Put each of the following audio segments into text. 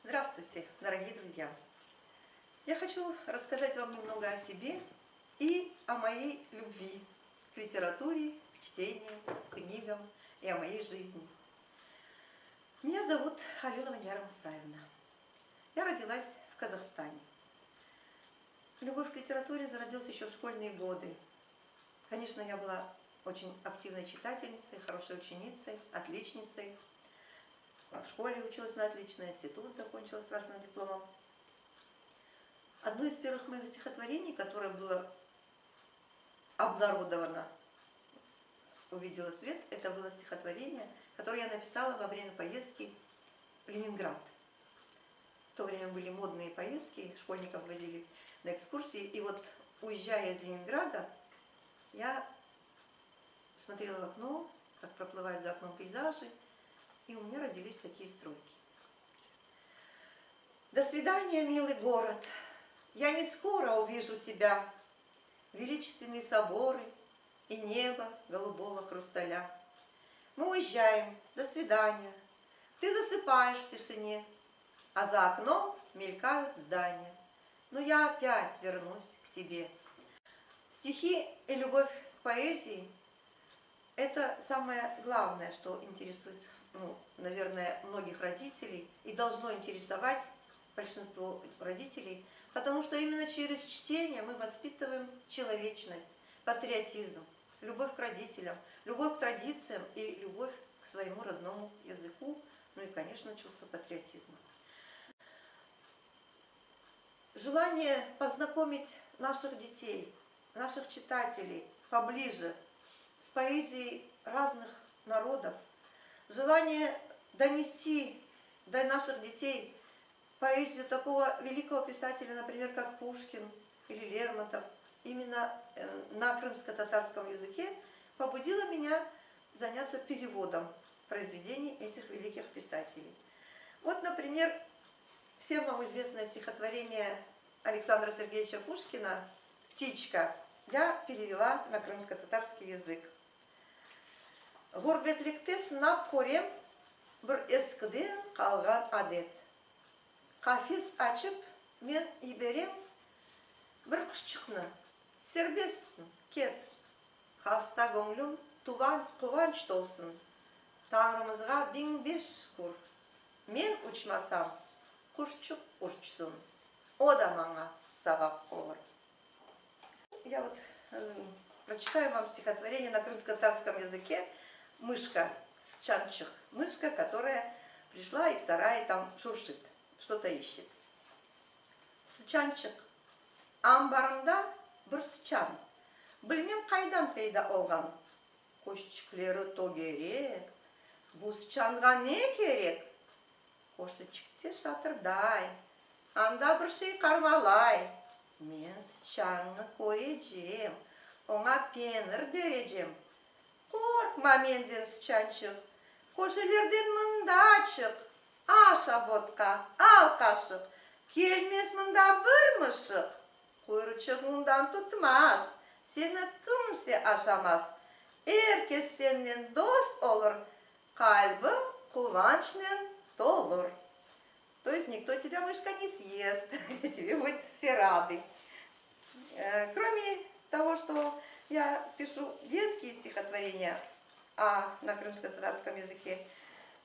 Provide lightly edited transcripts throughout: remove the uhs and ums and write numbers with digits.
Здравствуйте, дорогие друзья! Я хочу рассказать вам немного о себе и о моей любви к литературе, к чтению, к книгам и о моей жизни. Меня зовут Халилова Диара Мусаевна. Я родилась в Казахстане. Любовь к литературе зародилась еще в школьные годы. Конечно, я была очень активной читательницей, хорошей ученицей, отличницей. В школе училась на отлично, институт закончила с красным дипломом. Одно из первых моих стихотворений, которое было обнародовано, увидело свет, это было стихотворение, которое я написала во время поездки в Ленинград. В то время были модные поездки, школьников возили на экскурсии, и вот, уезжая из Ленинграда, я смотрела в окно, как проплывают за окном пейзажи, и у меня родились такие строки. До свидания, милый город, я не скоро увижу тебя, величественные соборы и небо голубого хрусталя. Мы уезжаем, до свидания, ты засыпаешь в тишине, а за окном мелькают здания, но я опять вернусь к тебе. Стихи и любовь к поэзии – это самое главное, что интересует, наверное, многих родителей и должно интересовать большинство родителей, потому что именно через чтение мы воспитываем человечность, патриотизм, любовь к родителям, любовь к традициям и любовь к своему родному языку, ну и, конечно, чувство патриотизма. Желание познакомить наших детей, наших читателей поближе с поэзией разных народов, желание донести до наших детей поэзию такого великого писателя, например, как Пушкин или Лермонтов, именно на крымско-татарском языке, побудило меня заняться переводом произведений этих великих писателей. Вот, например, всем вам известное стихотворение Александра Сергеевича Пушкина «Птичка» я перевела на крымско-татарский язык. Гурбетликте сынап көрем, бір ескіден қалған адет. Кафес açıp мен иберем, бір құшчықны, сербессін, кет. Хаста көңлім туған қуанч толсын, Таңрымызға bin beş шүкір. Мен ұчмасам, құшчық ұшчсын, о да маңа сабақ olur. Я вот прочитаю вам стихотворение на крымско-татарском языке «Мышка с чанчик». Мышка, которая пришла и в сарае там шуршит, что-то ищет. Сычанчик. Амбарында бір сычан. Білмем қайдан пайда olған. Көшчіклері то керек. Бұл сычанға не керек? Көшчікте шатырдай. Анда бір шей қармалай. Мен сычанны көрeceğim. Ona peynir vereceğim. Korkma menden sıçançık. Koşelerden mında çık. Aşa vodka, al kaşık. Gelmez mında bir mışık. Kuyruğundan tutmaz. Seni kimse aşamaz. Herkes senden dost olur. Kalbim kıvançla dolur. То есть никто тебя, мышка, не съест. Тебе будут все рады. Кроме того, что я пишу детские стихотворения на крымско-татарском языке,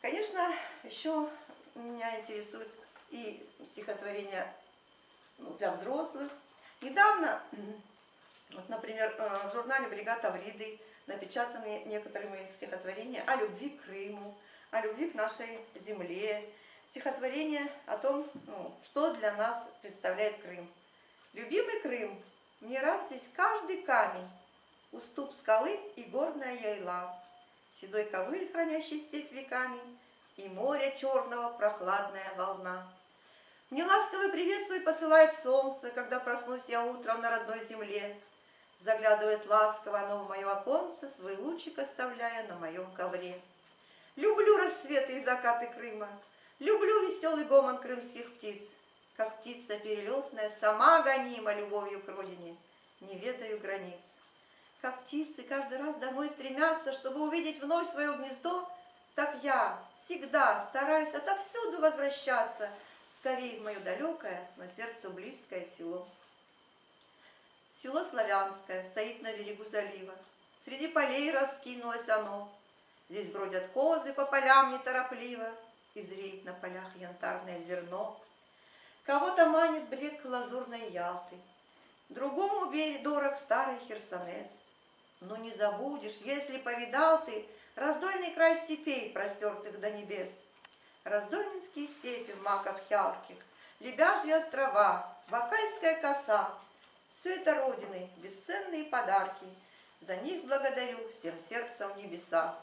конечно, еще меня интересуют и стихотворения для взрослых. Недавно, вот, например, в журнале «Брега Тавриды» напечатаны некоторые мои стихотворения о любви к Крыму, о любви к нашей земле, стихотворение о том, что для нас представляет Крым. Любимый Крым, мне рад здесь каждый камень, уступ скалы и горная яйла, седой ковыль, хранящий степь веками, и море черного прохладная волна. Мне ласковый привет свой посылает солнце, когда проснусь я утром на родной земле. Заглядывает ласково оно в мое оконце, свой лучик оставляя на моем ковре. Люблю рассветы и закаты Крыма, люблю веселый гомон крымских птиц, как птица перелетная, сама гонима любовью к родине, не ведаю границ. Как птицы каждый раз домой стремятся, чтобы увидеть вновь свое гнездо, так я всегда стараюсь отовсюду возвращаться, скорей в мое далекое, но сердцу близкое село. Село Славянское стоит на берегу залива. Среди полей раскинулось оно. Здесь бродят козы по полям неторопливо, и зреет на полях янтарное зерно. Кого-то манит брег лазурной Ялты, другому дорог старый Херсонес. Но не забудешь, если повидал ты раздольный край степей, простертых до небес. Раздольнинские степи в маках ярких, Лебяжьи острова, Бакальская коса. Все это родины, бесценные подарки. За них благодарю всем сердцем небеса.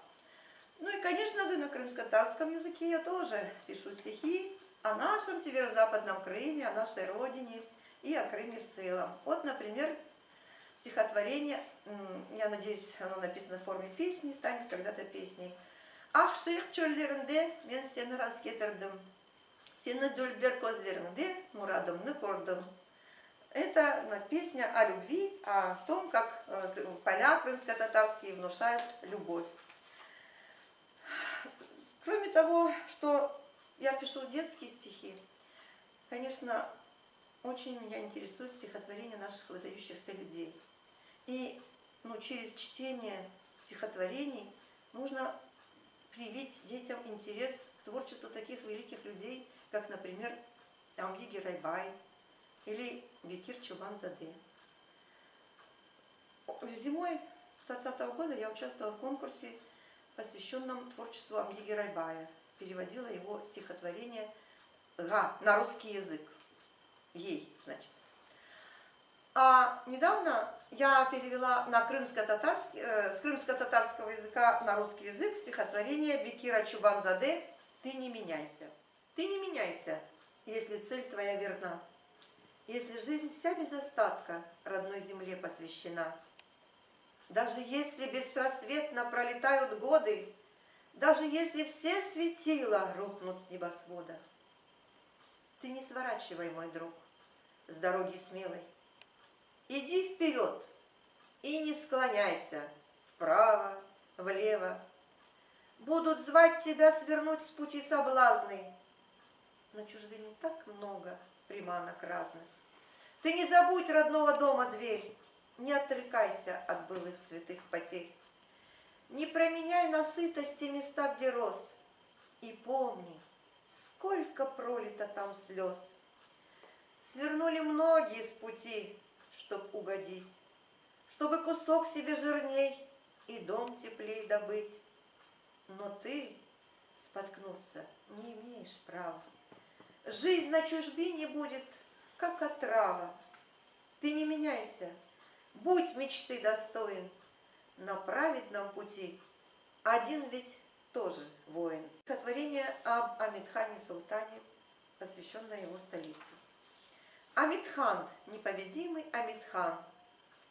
Ну и, конечно же, на крымско-татарском языке я тоже пишу стихи о нашем северо-западном Крыме, о нашей родине и о Крыме в целом. Вот, например, стихотворение, я надеюсь, оно написано в форме песни, станет когда-то песней. Ах, шейх чөллерінде мен сені рас кетірдім, сені дүлбер көздеріңде мұрадымны көрдім. Это песня о любви, о том, как поля крымско-татарские внушают любовь. Кроме того, что я пишу детские стихи, конечно, очень меня интересует стихотворение наших выдающихся людей. И через чтение стихотворений можно привить детям интерес к творчеству таких великих людей, как, например, Амди Гирайбай или Бекир Чубанзаде. Зимой 2020 года я участвовала в конкурсе, посвященном творчеству Амди Гирайбая. Переводила его стихотворение на русский язык. Ей, значит. А недавно я перевела с крымско-татарского языка на русский язык стихотворение Бекира Чубанзаде «Ты не меняйся». Ты не меняйся, если цель твоя верна, если жизнь вся без остатка родной земле посвящена. Даже если беспросветно пролетают годы, даже если все светила рухнут с небосвода, ты не сворачивай, мой друг, с дороги смелой. Иди вперед и не склоняйся вправо, влево. Будут звать тебя свернуть с пути соблазны. На чужбине так много приманок разных. Ты не забудь родного дома дверь, не отрекайся от былых святых потерь. Не променяй на сытости места, где рос, и помни, сколько пролито там слез. Свернули многие с пути, чтоб угодить, чтобы кусок себе жирней и дом теплей добыть. Но ты споткнуться не имеешь права. Жизнь на чужбине будет, как отрава. Ты не меняйся, будь мечты достоин. На праведном пути один ведь тоже воин. Стихотворение об Амидхане Султане, посвященное его столице. Амидхан, непобедимый Амидхан,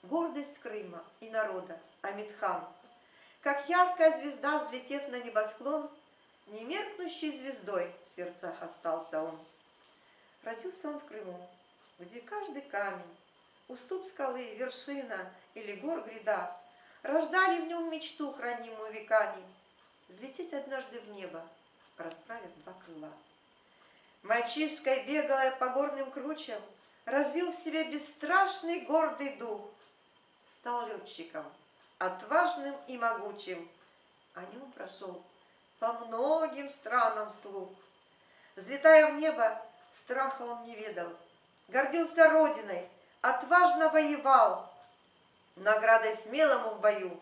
гордость Крыма и народа Амидхан. Как яркая звезда, взлетев на небосклон, немеркнущей звездой в сердцах остался он. Родился он в Крыму, где каждый камень, уступ скалы, вершина или гор гряда рождали в нем мечту, хранимую веками, взлететь однажды в небо, расправив два крыла. Мальчишкой, бегая по горным кручам, развил в себе бесстрашный гордый дух. Стал летчиком, отважным и могучим, о нем прошел по многим странам слух. Взлетая в небо, страха он не ведал, гордился родиной, отважно воевал. Наградой смелому в бою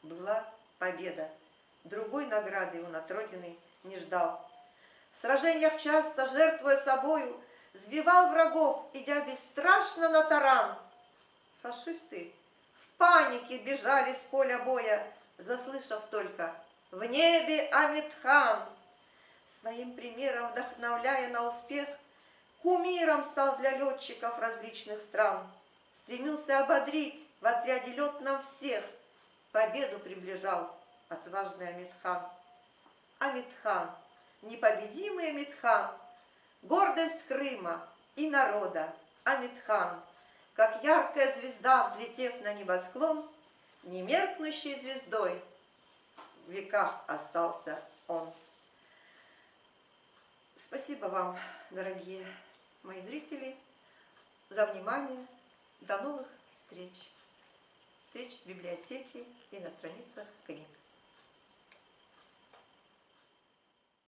была победа. Другой награды он от родины не ждал. В сражениях часто, жертвуя собою, сбивал врагов, идя бесстрашно на таран. Фашисты в панике бежали с поля боя, заслышав только «В небе Амидхан!». Своим примером вдохновляя на успех, кумиром стал для летчиков различных стран. Стремился ободрить в отряде летном всех, победу приближал отважный Амидхан. Амидхан, непобедимый Амидхан, гордость Крыма и народа Амидхан, как яркая звезда, взлетев на небосклон, немеркнущей звездой в веках остался он. Спасибо вам, дорогие мои зрители, за внимание. До новых встреч. Встреч в библиотеке и на страницах книг.